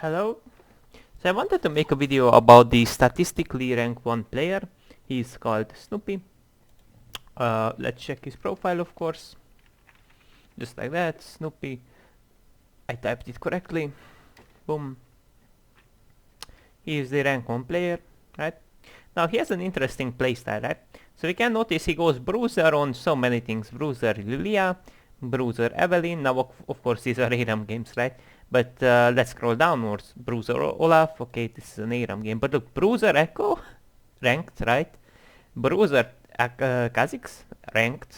Hello. So I wanted to make a video about the statistically rank 1 player. He's called Snoopy. Let's check his profile, of course. Just like that, Snoopy. I typed it correctly. Boom. He is the rank 1 player, right? Now he has an interesting playstyle, right? So we can notice he goes Bruiser on so many things. Bruiser Lilia, Bruiser Evelyn. Now of course these are ARAM games, right? But let's scroll downwards. Bruiser Olaf. Okay, this is an ARAM game. But look, Bruiser Ekko, ranked, right? Bruiser Kha'Zix, ranked.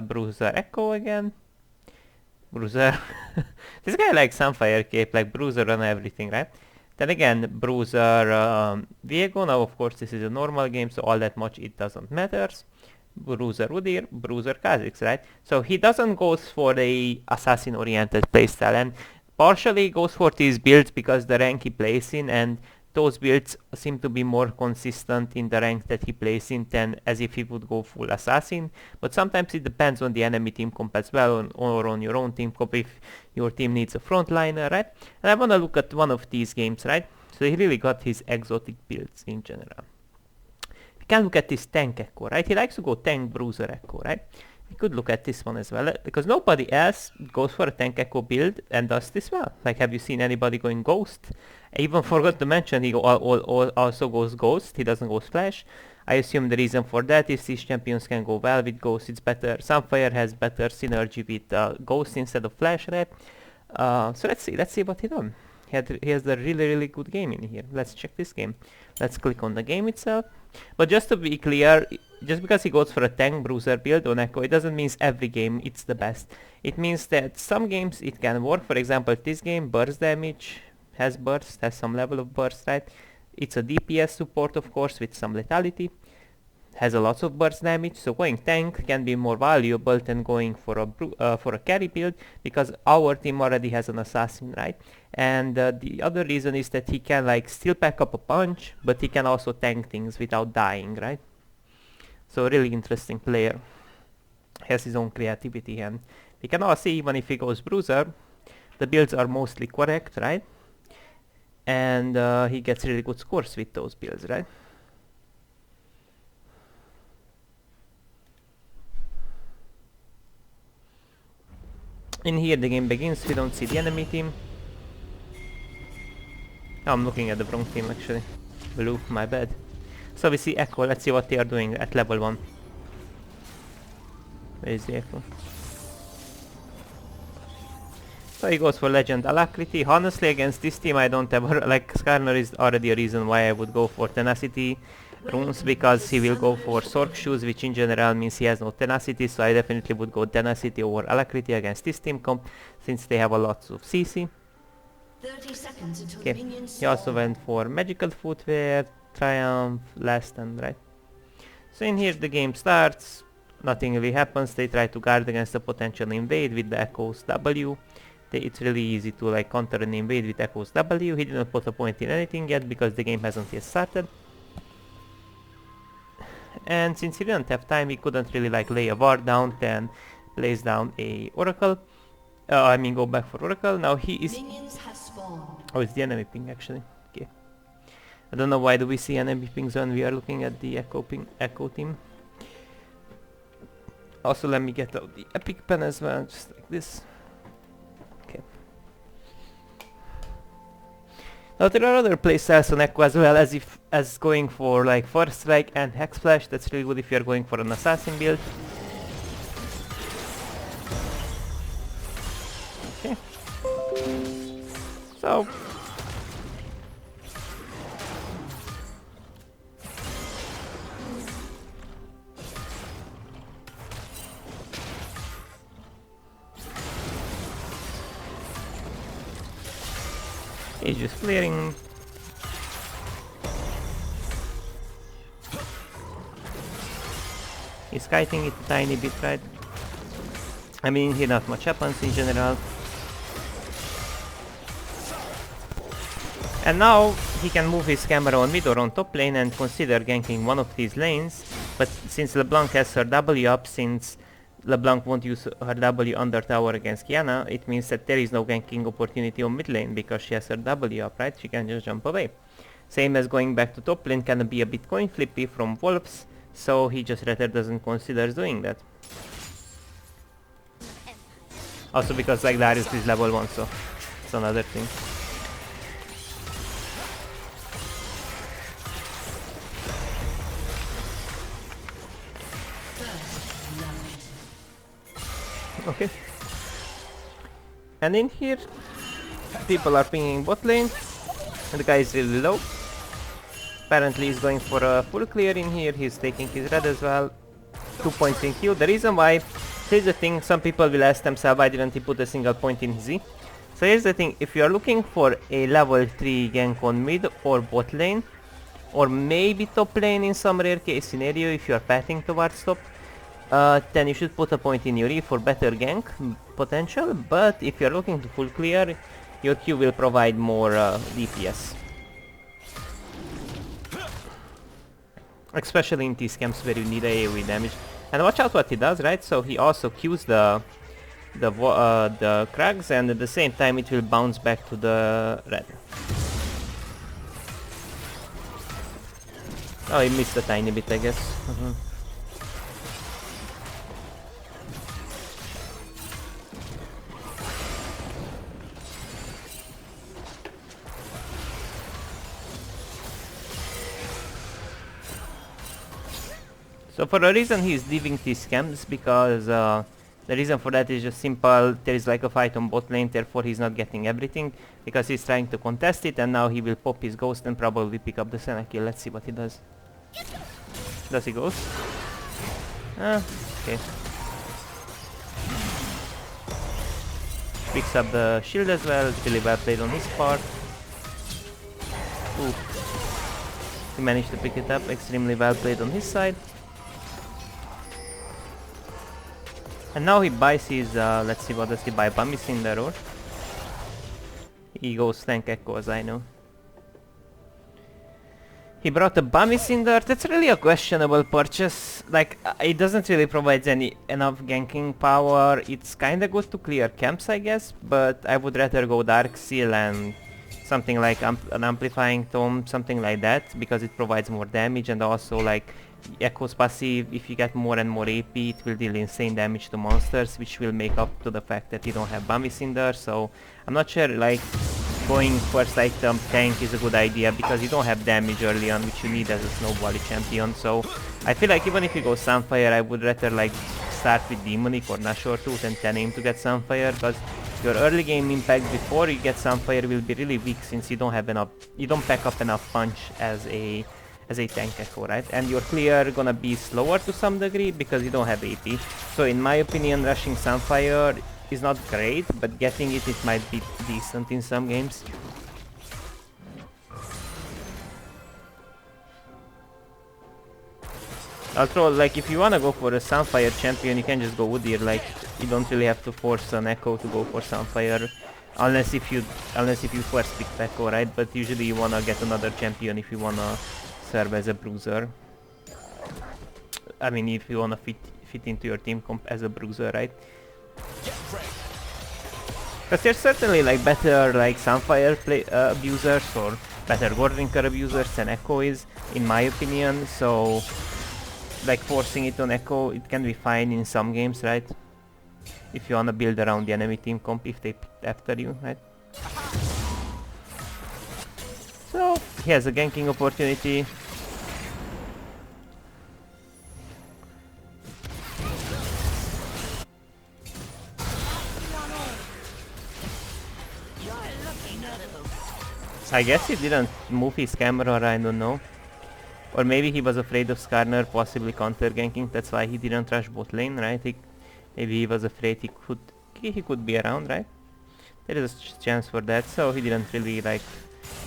Bruiser Ekko again. Bruiser. This guy likes Sunfire Cape, like Bruiser on everything, right? Then again, Bruiser Viego. Now of course this is a normal game, so all that much it doesn't matter. Bruiser Udyr, Bruiser Kha'Zix, right? So he doesn't go for the assassin-oriented playstyle, and partially goes for these builds because the rank he plays in, and those builds seem to be more consistent in the rank that he plays in than as if he would go full assassin. But sometimes it depends on the enemy team comp as well, or on your own team comp if your team needs a frontliner, right? And I want to look at one of these games, right? So he really got his exotic builds in general. We can look at this tank Ekko, right? He likes to go tank Bruiser Ekko, right? We could look at this one as well, because nobody else goes for a tank Ekko build and does this well. Like, have you seen anybody going Ghost? I even forgot to mention he also goes Ghost, he doesn't go Splash. I assume the reason for that is these champions can go well with Ghost, it's better. Sunfire has better synergy with Ghost instead of Flash, right? So let's see what he done. He has a really good game in here. Let's check this game. Let's click on the game itself. But just to be clear, just because he goes for a tank Bruiser build on Ekko, it doesn't mean every game it's the best. It means that some games it can work. For example, this game, burst damage, has some level of burst, right? It's a DPS support, of course, with some lethality. Has a lots of burst damage, so going tank can be more valuable than going for a carry build, because our team already has an assassin, right? And the other reason is that he can like still pack up a punch, but he can also tank things without dying, right? So really interesting player. Has his own creativity, and we can all see even if he goes Bruiser, the builds are mostly correct, right? And he gets really good scores with those builds, right? In here the game begins, we don't see the enemy team. Oh, I'm looking at the wrong team actually. Blue, my bad. So we see Ekko, let's see what they are doing at level 1. Where is the Ekko? So he goes for Legend Alacrity. Honestly, against this team I don't ever like Skarner is already a reason why I would go for Tenacity runes, because he will go for Sork Shoes, which in general means he has no Tenacity, so I definitely would go Tenacity over Alacrity against this team comp, since they have a lot of CC. 30 seconds until Okay, minions he also went for Magical Footwear, Triumph, Last Stand, right? So in here the game starts, nothing really happens, they try to guard against a potential invade with the Ekko's W. It's really easy to like counter an invade with Ekko's W. He didn't put a point in anything yet because the game hasn't yet started. And since he didn't have time, he couldn't really like lay a ward down, then plays down a Oracle. Go back for Oracle. Now he is... minions have spawned. Oh, it's the enemy ping actually. Okay. I don't know why do we see enemy pings when we are looking at the Ekko team. Also, let me get out the epic pen as well, just like this. Okay. Now there are other playstyles on Ekko as well, as going for like First Strike and Hex Flash. That's really good if you're going for an assassin build. Okay. So he's just clearing. He's kiting it a tiny bit, right? I mean, here not much happens in general. And now he can move his camera on mid or on top lane and consider ganking one of these lanes. But since LeBlanc has her W up, since LeBlanc won't use her W under tower against Kiana, it means that there is no ganking opportunity on mid lane because she has her W up, right? She can just jump away. Same as going back to top lane can be a bit coin flippy from Wolves, so he just rather doesn't consider doing that. Also because like Darius is level 1, so it's another thing. Okay. And in here, people are pinging bot lane. And the guy is really low. Apparently he's going for a full clear in here. He's taking his red as well. 2 points in Q. The reason why, here's the thing, some people will ask themselves why didn't he put a single point in Z. So here's the thing, if you are looking for a level 3 gank on mid or bot lane, or maybe top lane in some rare case scenario if you are pathing towards top, then you should put a point in your E for better gank potential, but if you're looking to full clear, your Q will provide more DPS. Especially in these camps where you need AoE damage. And watch out what he does, right? So he also Qs the Krags, and at the same time it will bounce back to the red. Oh, he missed a tiny bit, I guess. So for a reason he is leaving these camps, because the reason for that is just simple. There is like a fight on bot lane, therefore he's not getting everything because he's trying to contest it, and now he will pop his ghost and probably pick up the Senna kill. Let's see what he does. Does he ghost? Okay. Picks up the shield as well. Really well played on his part. Ooh. He managed to pick it up. Extremely well played on his side. And now he buys his, let's see, what does he buy? Bummy Cinder, or? He goes tank Ekko, as I know. He brought a Bummy Cinder. That's really a questionable purchase. Like, it doesn't really provide enough ganking power. It's kinda good to clear camps, I guess, but I would rather go Dark Seal and something like an Amplifying Tome, something like that, because it provides more damage, and also like Ekko's passive, if you get more and more AP, it will deal insane damage to monsters, which will make up to the fact that you don't have Bummy Cinder. So I'm not sure like going first item tank is a good idea, because you don't have damage early on, which you need as a snowbally champion. So I feel like even if you go Sunfire, I would rather like start with Demonic or Nashor Tooth and then aim to get Sunfire, because your early game impact before you get Sunfire will be really weak, since you don't have enough, you don't pack up enough punch as a tank Ekko, right? And your clear gonna be slower to some degree because you don't have AP. So in my opinion, rushing Sunfire is not great, but getting it might be decent in some games. Although, like, if you wanna go for a Sunfire champion, you can just go Udyr. Like, you don't really have to force an Ekko to go for Sunfire, unless if you first pick Ekko, right? But usually you wanna get another champion if you wanna serve as a bruiser. I mean, if you wanna fit into your team comp as a bruiser, right? Because there's certainly like better like Sunfire abusers or better Gordrinker abusers than Ekko is, in my opinion. So like forcing it on Ekko, it can be fine in some games, right? If you wanna build around the enemy team comp if they picked after you, right? So he has a ganking opportunity. I guess he didn't move his camera, I don't know. Or maybe he was afraid of Skarner possibly counter ganking, that's why he didn't rush bot lane, right? Maybe he was afraid he could be around, right? There is a chance for that, so he didn't really like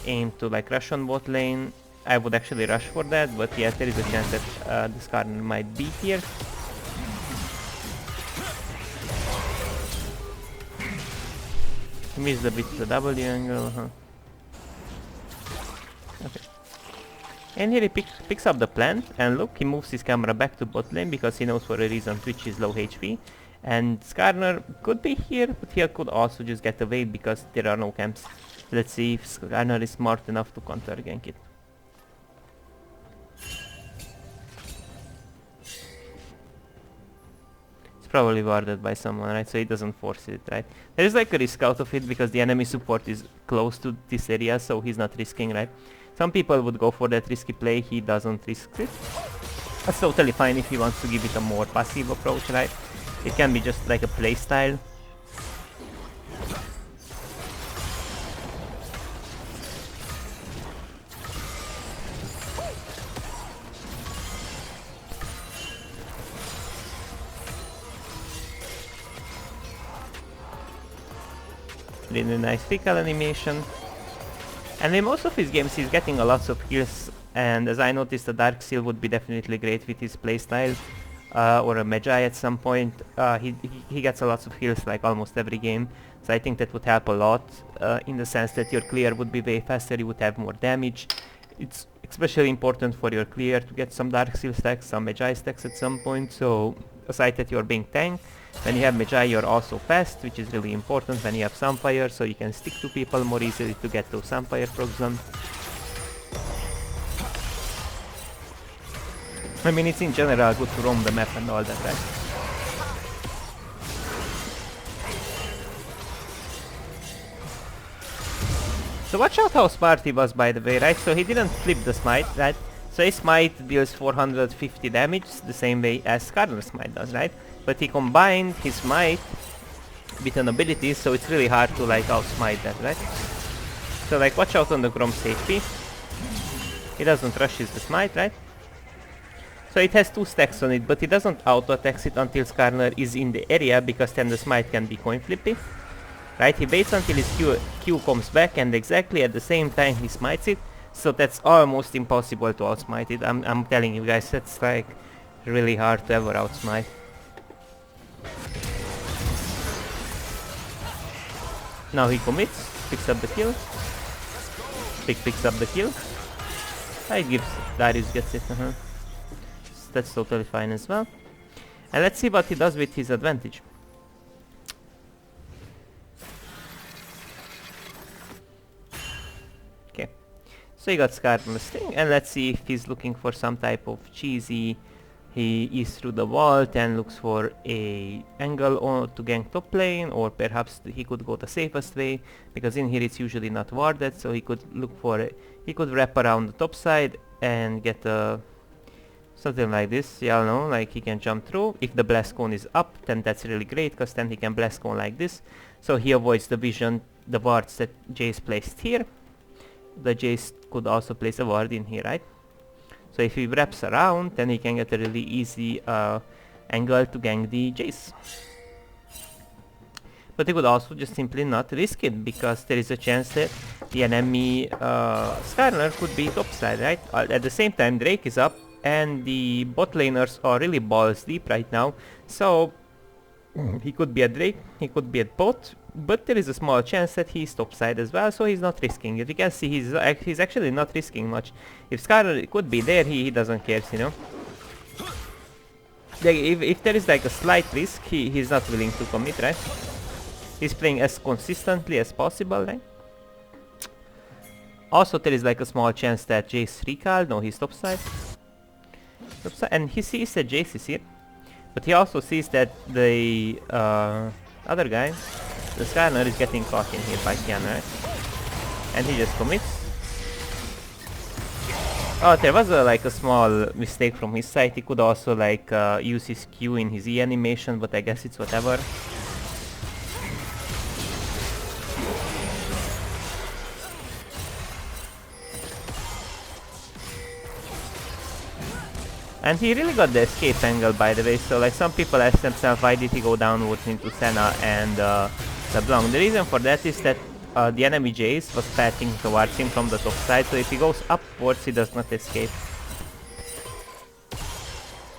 aim to like rush on bot lane. I would actually rush for that, but yeah, there is a chance that the Skarner might be here. He missed a bit the W angle, huh? Okay. And here he picks up the plant, and look, he moves his camera back to bot lane because he knows for a reason Twitch is low HP. And Skarner could be here, but he could also just get away because there are no camps. Let's see if Skarner is smart enough to counter gank it. It's probably warded by someone, right? So he doesn't force it, right? There is like a risk out of it because the enemy support is close to this area, so he's not risking, right? Some people would go for that risky play, he doesn't risk it. That's totally fine if he wants to give it a more passive approach, right? It can be just like a play style. Really nice fecal animation. And in most of his games he's getting a lot of kills, and as I noticed, a Dark Seal would be definitely great with his playstyle, or a Magi at some point. He gets a lot of kills like almost every game, so I think that would help a lot, in the sense that your clear would be way faster, you would have more damage. It's especially important for your clear to get some Dark Seal stacks, some Magi stacks at some point, so aside that you're being tanked, when you have Magi you're also fast, which is really important when you have Sunfire, so you can stick to people more easily to get those Sunfire procs done. I mean, it's in general good to roam the map and all that, right? So watch out how smart he was, by the way, right? So he didn't flip the smite, right? So his smite deals 450 damage, the same way as Skarner's smite does, right? But he combined his smite with an ability, so it's really hard to like outsmite that, right? So like watch out on the Grom's HP. He doesn't rush his the smite, right? So it has 2 stacks on it, but he doesn't auto-attacks it until Skarner is in the area, because then the smite can be coin flippy. Right, he waits until his Q comes back, and exactly at the same time he smites it. So that's almost impossible to outsmite it. I'm telling you guys, that's like really hard to ever outsmite. Now he commits, picks up the kill. Picks up the kill. I gives Darius gets it. That's totally fine as well. And let's see what he does with his advantage. Okay, so he got Skarner's Sting, and let's see if he's looking for some type of cheesy. He is through the vault and looks for a angle to gank top lane, or perhaps he could go the safest way, because in here it's usually not warded, so he could look for it. He could wrap around the top side and get a something like this, y'all know, like he can jump through. If the blast cone is up, then that's really great, because then he can blast cone like this. So he avoids the vision, the wards that Jace placed here. The Jace could also place a ward in here, right? So if he wraps around, then he can get a really easy angle to gank the Jace. But he could also just simply not risk it, because there is a chance that the enemy Skarner could be topside, right? At the same time, Drake is up, and the bot laners are really balls deep right now. So he could be at Drake, he could be at bot, but there is a small chance that he's topside as well, so he's not risking it. You can see he's actually not risking much. If Skarner could be there, he doesn't care, you know. Like, if there is like a slight risk, he's not willing to commit, right? He's playing as consistently as possible, right? Also, there is like a small chance that Jace recalled. No, he's topside. And he sees that Jace is here, but he also sees that the other guy, the Skarner, is getting caught in here by Kiana, right? And he just commits. Oh, there was like a small mistake from his side. He could also like use his Q in his E animation, but I guess it's whatever. And he really got the escape angle, by the way, so like some people ask themselves why did he go downwards into Senna and LeBlanc. The reason for that is that the enemy Jace was pathing towards him from the top side, so if he goes upwards he does not escape.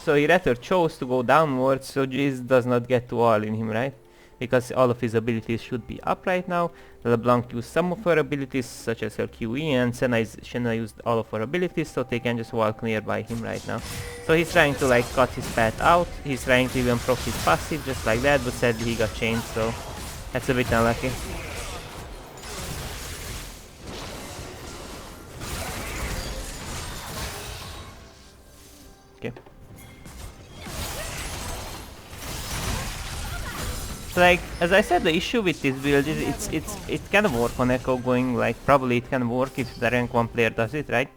So he rather chose to go downwards so Jace does not get to all in him, right? because all of his abilities should be up right now. LeBlanc used some of her abilities, such as her QE, and Senna used all of her abilities, so they can just walk nearby him right now. So he's trying to like cut his path out. He's trying to even proc his passive just like that, but sadly he got changed, so that's a bit unlucky. Okay. So like, as I said, the issue with this build is it can work on Ekko going like, probably it can work if the rank 1 player does it, right?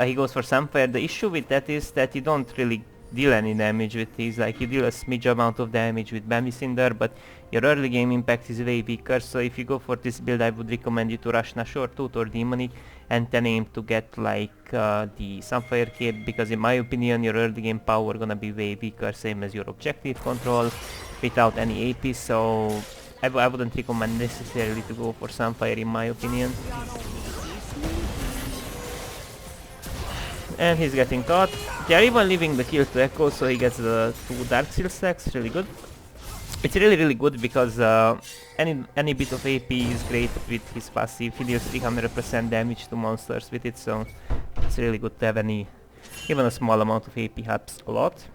He goes for Sunfire. The issue with that is that you don't really deal any damage with these, like you deal a smidge amount of damage with Bambi Cinder, but your early game impact is way weaker, so if you go for this build I would recommend you to rush Nashor, Tooth or Demonic and then aim to get like the Sunfire cape, because in my opinion your early game power gonna be way weaker, same as your objective control, without any AP, so I wouldn't recommend necessarily to go for Sunfire in my opinion. And he's getting caught. They are even leaving the kill to Ekko, so he gets the 2 Dark Seal stacks, really good. It's really good because any bit of AP is great with his passive. He deals 300% damage to monsters with it, so it's really good to have even a small amount of AP helps a lot.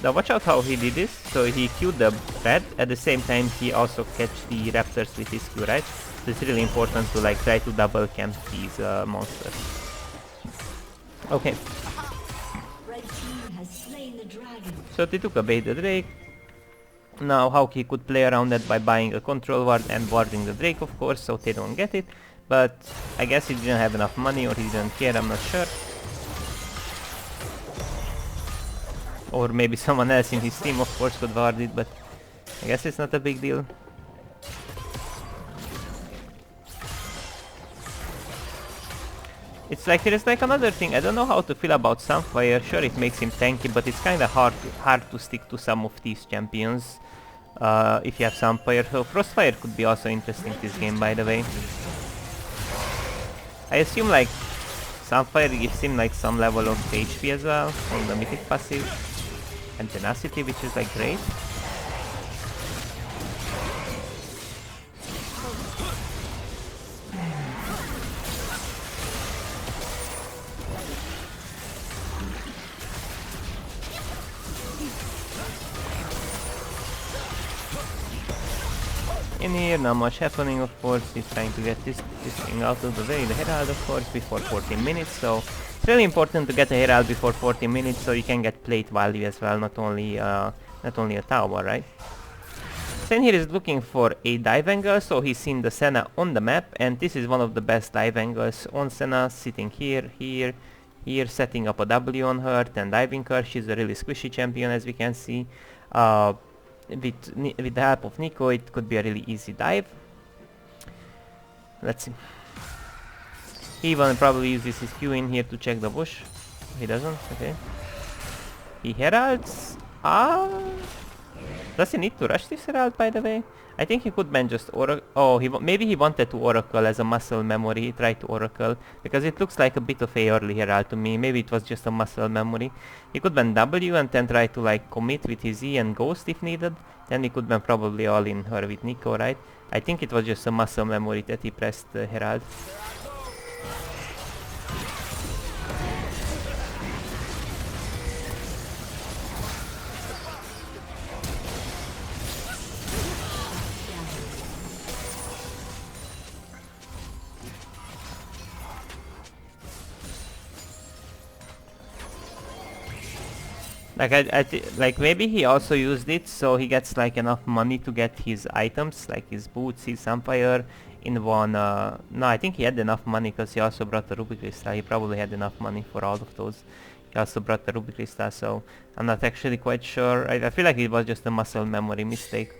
Now watch out how he did this. So he Q'd the red, at the same time he also catch the raptors with his Q, right? So it's really important to like try to double camp these monsters. Okay. So they took a bait the Drake. Now how he could play around that by buying a control ward and warding the Drake, of course, so they don't get it. But I guess he didn't have enough money, or he didn't care, I'm not sure. Or maybe someone else in his team, of course, could ward it, but I guess it's not a big deal. It's like, there's like another thing, I don't know how to feel about Sunfire. Sure, it makes him tanky, but it's kinda hard to stick to some of these champions if you have Sunfire. So Frostfire could be also interesting this game, by the way. I assume like Sunfire gives him like some level of HP as well on the mythic passive. And tenacity, which is like great. In here, not much happening, of course. He's trying to get this thing out of the way, the Herald, of course, before 14 minutes, so it's really important to get a Herald before 40 minutes so you can get plate value as well, not only a tower, right? Sen here is looking for a dive angle, so he's seen the Senna on the map, and this is one of the best dive angles on Senna, sitting here, setting up a W on her, then diving her. She's a really squishy champion, as we can see. With the help of Nico, it could be a really easy dive. Let's see. He even probably uses his Q in here to check the bush. He doesn't, okay. He heralds. Does he need to rush this herald, by the way? I think he could ban just oracle. Oh, maybe he wanted to oracle as a muscle memory. He tried to oracle because it looks like a bit of a early herald to me. Maybe it was just a muscle memory. He could ban W and then try to like commit with his E and ghost if needed. Then he could ban probably all in her with Nico, right? I think it was just a muscle memory that he pressed herald. Like maybe he also used it so he gets like enough money to get his items, like his boots, his Sunfire in one. No, I think he had enough money because he also brought the Ruby Crystal. He probably had enough money for all of those. He also brought the Ruby Crystal, so I'm not actually quite sure. I feel like it was just a muscle memory mistake,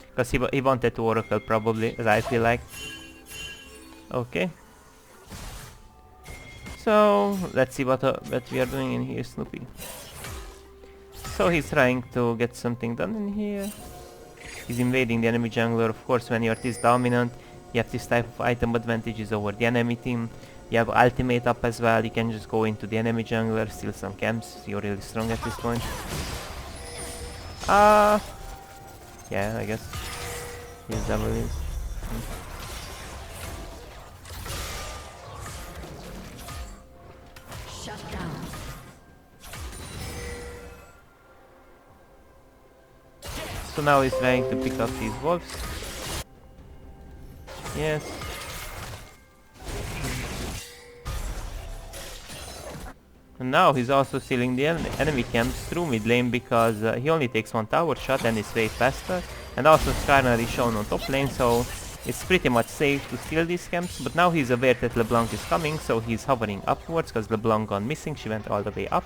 because he wanted to oracle probably, as I feel like. Okay. So let's see what we are doing in here, Snoopy. So he's trying to get something done in here. He's invading the enemy jungler. Of course, when you're this dominant, You have this type of item advantages over the enemy team. You have ultimate up as well, you can just go into the enemy jungler, steal some camps, you're really strong at this point. Yeah, I guess. His double is. Shut down. So now he's trying to pick up these wolves. Yes. And now he's also sealing the enemy camps through mid lane because he only takes one tower shot and is way faster. And also Skarner is shown on top lane, so it's pretty much safe to steal these camps. But now he's aware that LeBlanc is coming, so he's hovering upwards because LeBlanc gone missing, she went all the way up.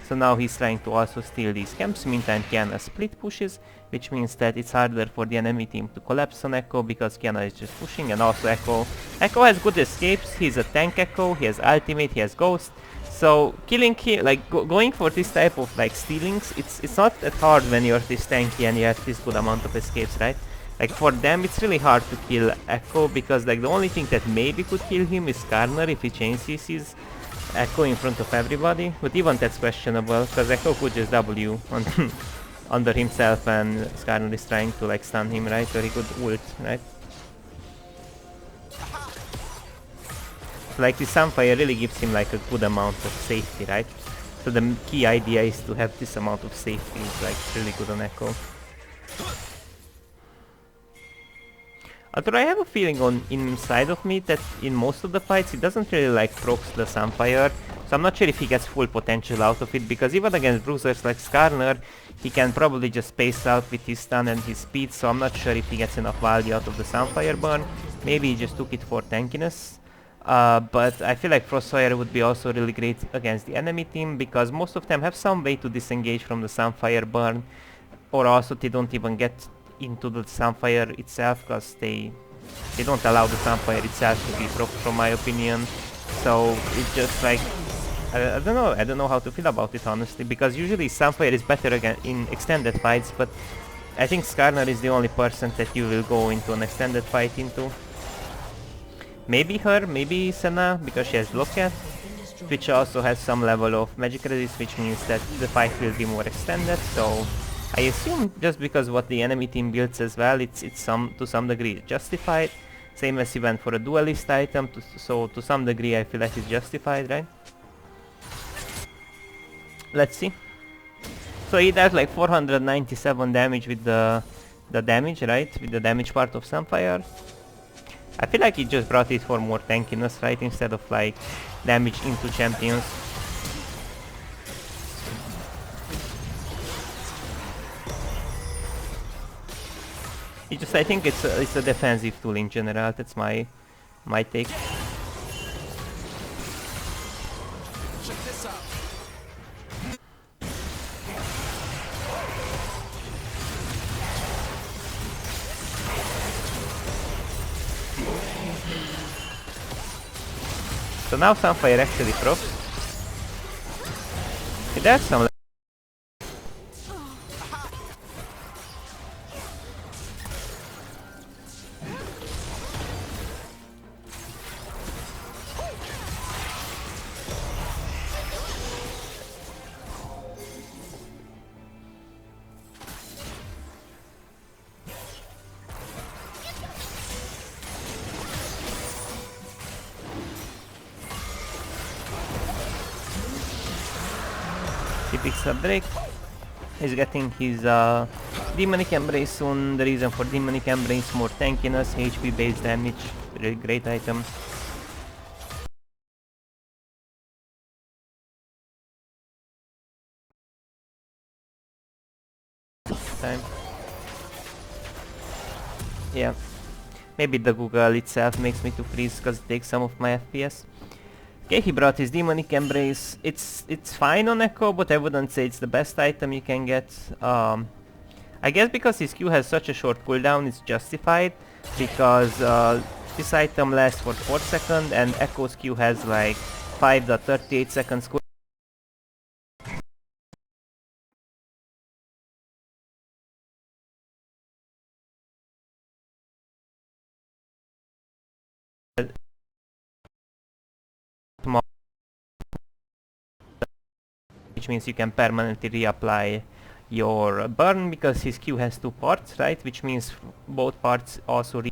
So now he's trying to also steal these camps. Meantime Kiana split pushes, which means that it's harder for the enemy team to collapse on Ekko because Kiana is just pushing. And also Ekko has good escapes, he's a tank Ekko, he has ultimate, he has ghost. So killing him, like going for this type of like stealings, it's not that hard when you're this tanky and you have this good amount of escapes, right? Like for them it's really hard to kill Ekko because like the only thing that maybe could kill him is Skarner if he chain CCs Ekko in front of everybody, but even that's questionable because Ekko could just W on under himself and Skarner is trying to like stun him, right? Or he could ult, right? Like the Sunfire really gives him like a good amount of safety, right? So the key idea is to have this amount of safety, it's like really good on Ekko. Although I have a feeling on inside of me that in most of the fights he doesn't really like procs the Sunfire, so I'm not sure if he gets full potential out of it, because even against bruisers like Skarner, he can probably just space out with his stun and his speed, so I'm not sure if he gets enough value out of the Sunfire burn. Maybe he just took it for tankiness. But I feel like Frostfire would be also really great against the enemy team, because most of them have some way to disengage from the Sunfire burn, or also they don't even get into the Sunfire itself because they don't allow the Sunfire itself to be proc, from my opinion. So it's just like I don't know how to feel about it honestly, because usually Sunfire is better again in extended fights, but I think Skarner is the only person that you will go into an extended fight into. Maybe her, maybe Senna, because she has Locket, which also has some level of magic resist, which means that the fight will be more extended, so I assume just because what the enemy team builds as well, it's to some degree justified. Same as he went for a duelist item, so to some degree I feel like it's justified, right? Let's see. So he does like 497 damage with the damage, right? With the damage part of Sunfire. I feel like he just brought it for more tankiness, right? Instead of like damage into champions. It just, I think it's a defensive tool in general. That's my take. Check this out. So now Sunfire actually procs. That's some. He picks up Drake. He's getting his Demonic Embrace soon. The reason for Demonic Embrace, more tankiness, HP based damage. Really great item. Time. Yeah. Maybe the Google itself makes me to freeze because it takes some of my FPS. Okay, he brought his Demonic Embrace. It's fine on Ekko, but I wouldn't say it's the best item you can get. I guess because his Q has such a short cooldown, it's justified, because this item lasts for 4 seconds and Ekko's Q has like 5.38 seconds cooldown. which means you can permanently reapply your burn, because his Q has two parts, right? Which means both parts also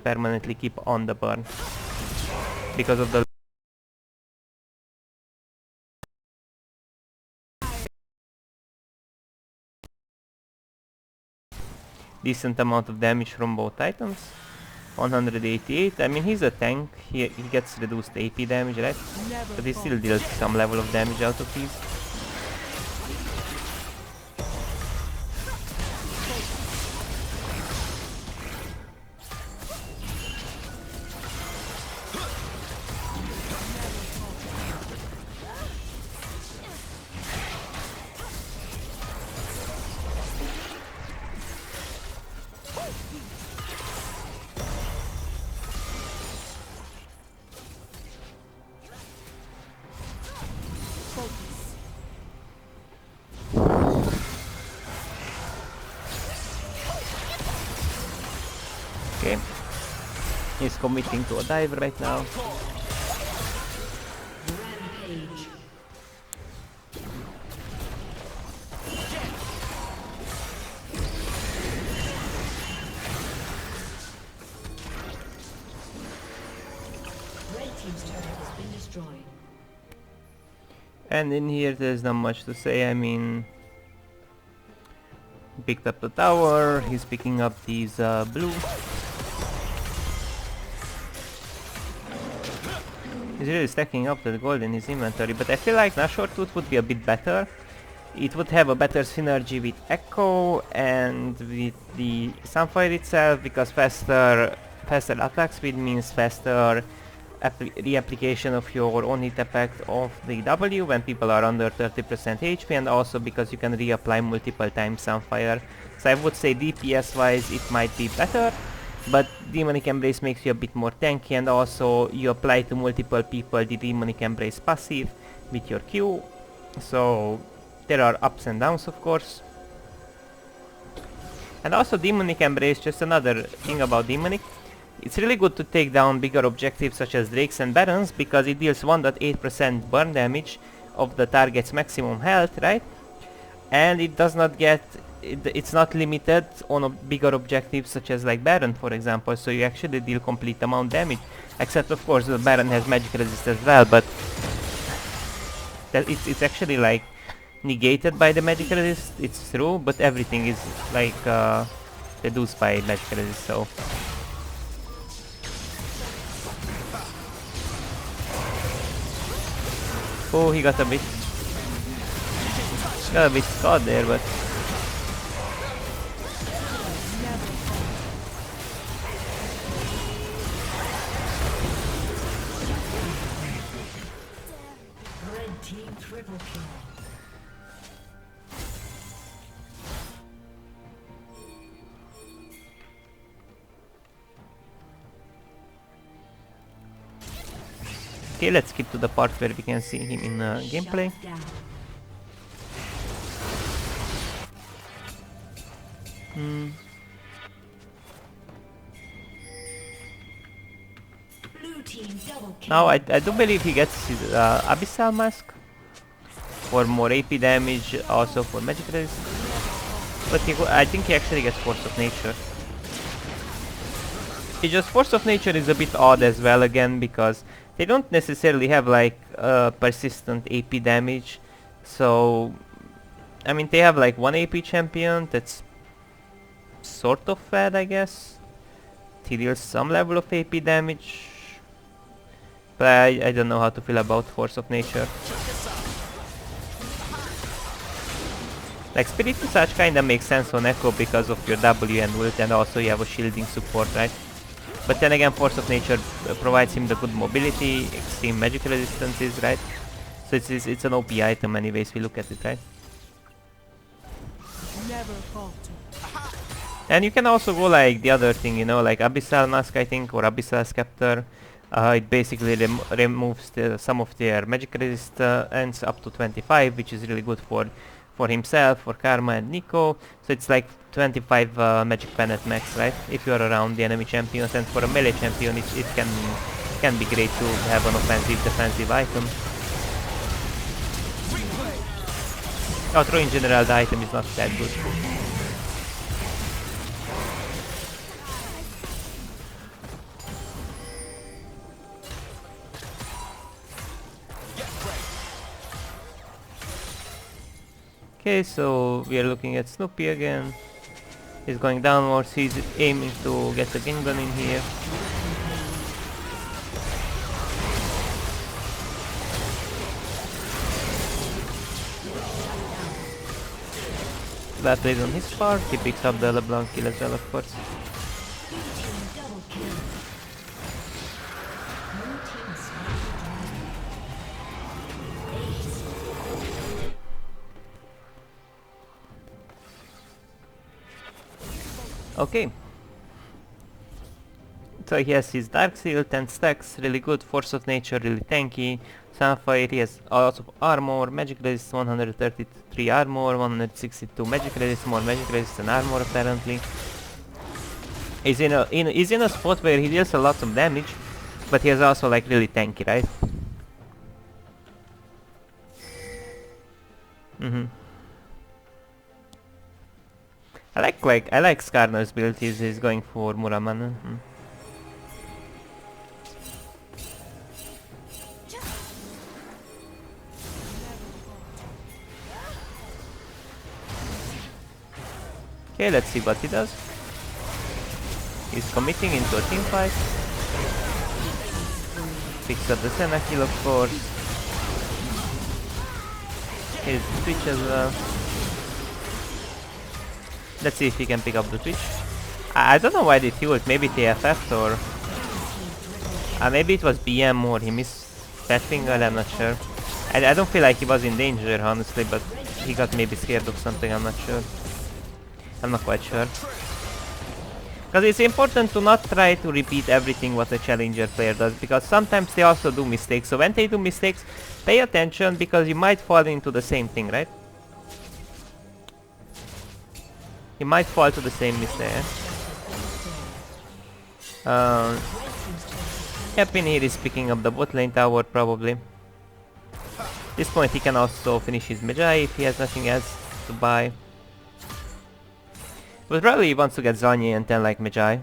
permanently keep on the burn because of the decent amount of damage from both items. 188. I mean, he's a tank. He gets reduced AP damage, right? But he still deals some level of damage out of these. Okay. He's committing to a dive right now. Rampage. Red team's turret has been destroyed. And in here there's not much to say. I mean, picked up the tower, he's picking up these blue. He's really stacking up the gold in his inventory, but I feel like Nashor Tooth would be a bit better. It would have a better synergy with Ekko and with the Sunfire itself, because faster attack speed means faster reapplication of your own hit effect of the W when people are under 30% HP, and also because you can reapply multiple times Sunfire. So I would say DPS wise it might be better, but Demonic Embrace makes you a bit more tanky, and also you apply to multiple people the Demonic Embrace passive with your Q. So there are ups and downs, of course. And also Demonic Embrace, just another thing about Demonic, it's really good to take down bigger objectives such as Drakes and Barons, because it deals 1.8% burn damage of the target's maximum health, right? And it does not get, it's not limited on bigger objectives such as like Baron, for example, so you actually deal complete amount damage. Except of course the Baron has magic resist as well, but it's actually like negated by the magic resist, it's true, but everything is like reduced by magic resist, so... Oh, he got a bit caught there, but Red team triple kill. okay, let's skip to the part where we can see him in gameplay. Shut down. Blue team double kill. Now I do believe he gets his Abyssal Mask for more AP damage, also for magic resist. But I think he actually gets Force of Nature. It's just Force of Nature is a bit odd as well again, because they don't necessarily have like persistent AP damage. So I mean, they have like one AP champion that's sort of fed, I guess. He deals some level of AP damage, but I don't know how to feel about Force of Nature. Like Spirit Visage kinda makes sense on Ekko because of your W and ult, and also you have a shielding support, right? But then again, Force of Nature provides him the good mobility, extreme magic resistances, right? So it's an OP item anyways, we look at it, right? Never falter. And you can also go like the other thing, you know, like Abyssal Mask, I think, or Abyssal Scepter. It basically removes some of their magic resistance up to 25, which is really good for himself, for Karma and Nico. So it's like 25 magic pen at max, right? If you're around the enemy champions, and for a melee champion it can can be great to have an offensive defensive item. Although in general the item is not that good. Okay, so we are looking at Snoopy again. He's going downwards, he's aiming to get the Gingan in here. Bad plays on his part, he picks up the LeBlanc kill as well, of course. Double kill. Blue team Okay. So he has his Dark Seal, 10 stacks, really good, Force of Nature, really tanky. Sunfire, he has a lot of armor, magic resist, 133 armor, 162 magic resist, more magic resist and armor apparently. He's in a spot where he deals a lot of damage, but he is also like really tanky, right? I like Skarner's build. He's going for Muramana. Okay, let's see what he does. He's committing into a team fight. Picks up the Senna kill, of course. Here's the Twitch as well. Let's see if he can pick up the Twitch. I don't know why did he ult. Maybe TFF or maybe it was BM or he missed Fat Finger, I'm not sure. I don't feel like he was in danger honestly, but he got maybe scared of something, I'm not sure. I'm not quite sure. Because it's important to not try to repeat everything what a challenger player does, because sometimes they also do mistakes. So when they do mistakes, pay attention because you might fall into the same thing, right? You might fall to the same mistake. Capin here is picking up the bot lane tower probably. At this point he can also finish his Magi if he has nothing else to buy. But probably he wants to get Zanye and then like Magi.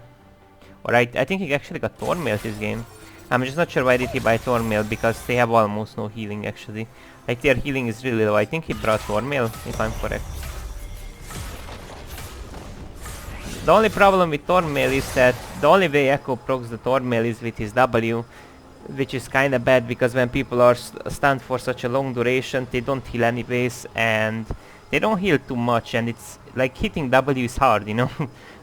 Or I think he actually got Thornmail this game. I'm just not sure why did he buy Thornmail, because they have almost no healing actually. Like their healing is really low. I think he brought Thornmail if I'm correct. The only problem with Thornmail is that the only way Ekko procs the Thornmail is with his W, which is kinda bad because when people are stunned for such a long duration, they don't heal anyways, and they don't heal too much, and it's like hitting W is hard, you know.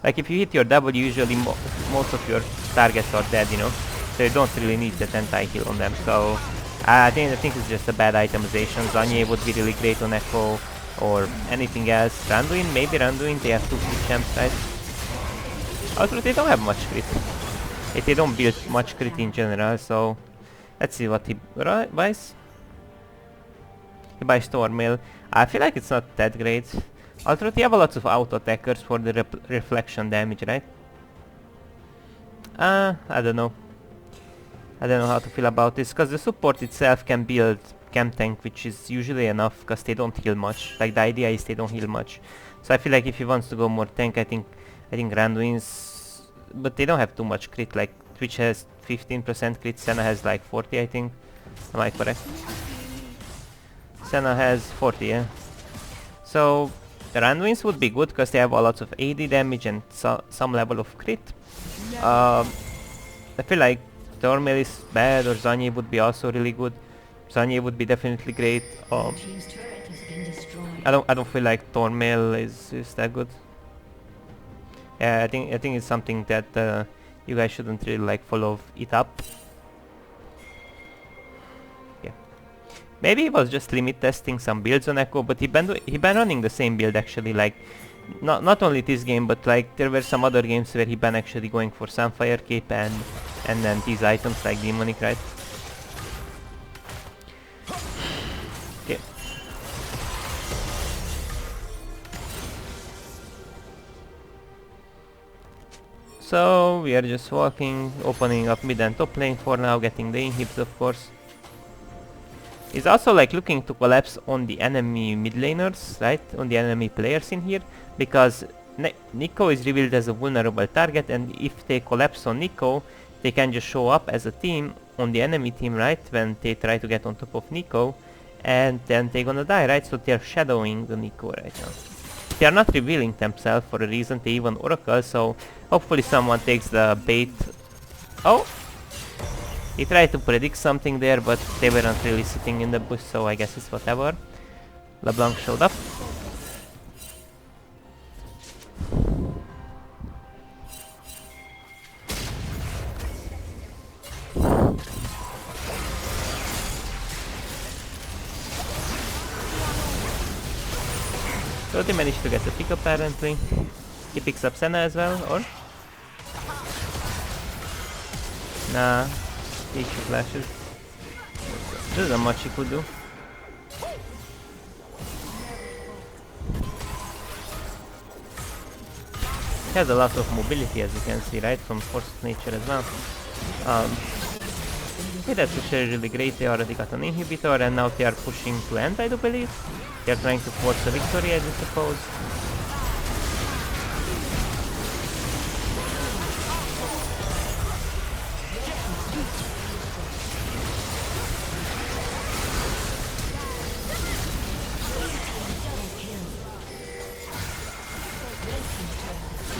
Like if you hit your W, usually most of your targets are dead, you know. So you don't really need that anti-heal on them. So I think it's just a bad itemization. Zanye would be really great on Ekko or anything else. Randuin, maybe Randuin. They have 2 crit champs, right? Although they don't have much crit. They don't build much crit in general. So let's see what he buys. He buys Stormmail. I feel like it's not that great. Although they have a lot of auto-attackers for the reflection damage, right? I don't know. I don't know how to feel about this, because the support itself can build Chem Tank, which is usually enough, because they don't heal much. Like the idea is they don't heal much. So I feel like if he wants to go more tank, I think Randuin's... But they don't have too much crit, like Twitch has 15% crit, Senna has like 40 I think. Am I correct? Senna has 40, yeah. So the Randuins would be good because they have a lot of AD damage and some level of crit. I feel like Thornmail is bad, or Zanye would be also really good. Zanye would be definitely great. team's turret has been destroyed. I don't feel like Thornmail is that good. Yeah, I think it's something that you guys shouldn't really like follow it up. Yeah. Maybe he was just limit testing some builds on Ekko, but he been running the same build actually, like not only this game, but like there were some other games where he been actually going for Sunfire Cape and then these items like Demonic, right? Okay. So we are just walking, opening up mid and top lane for now, getting the inhibs of course. He's also like looking to collapse on the enemy mid laners, right? On the enemy players in here, because Nico is revealed as a vulnerable target, and if they collapse on Nico, they can just show up as a team on the enemy team, right? When they try to get on top of Nico, and then they're gonna die, right? So they're shadowing the Nico right now. They are not revealing themselves for a reason, they even oracle, so hopefully someone takes the bait. Oh! He tried to predict something there, but they weren't really sitting in the bush, so I guess it's whatever. LeBlanc showed up. So they managed to get the pick apparently. He picks up Senna as well, or? Nah, he flashes. There isn't much he could do. He has a lot of mobility, as you can see, right? From force of nature as well. Okay, that's actually really great. They already got an inhibitor and now they are pushing to end, I do believe. They are trying to force a victory, I do suppose.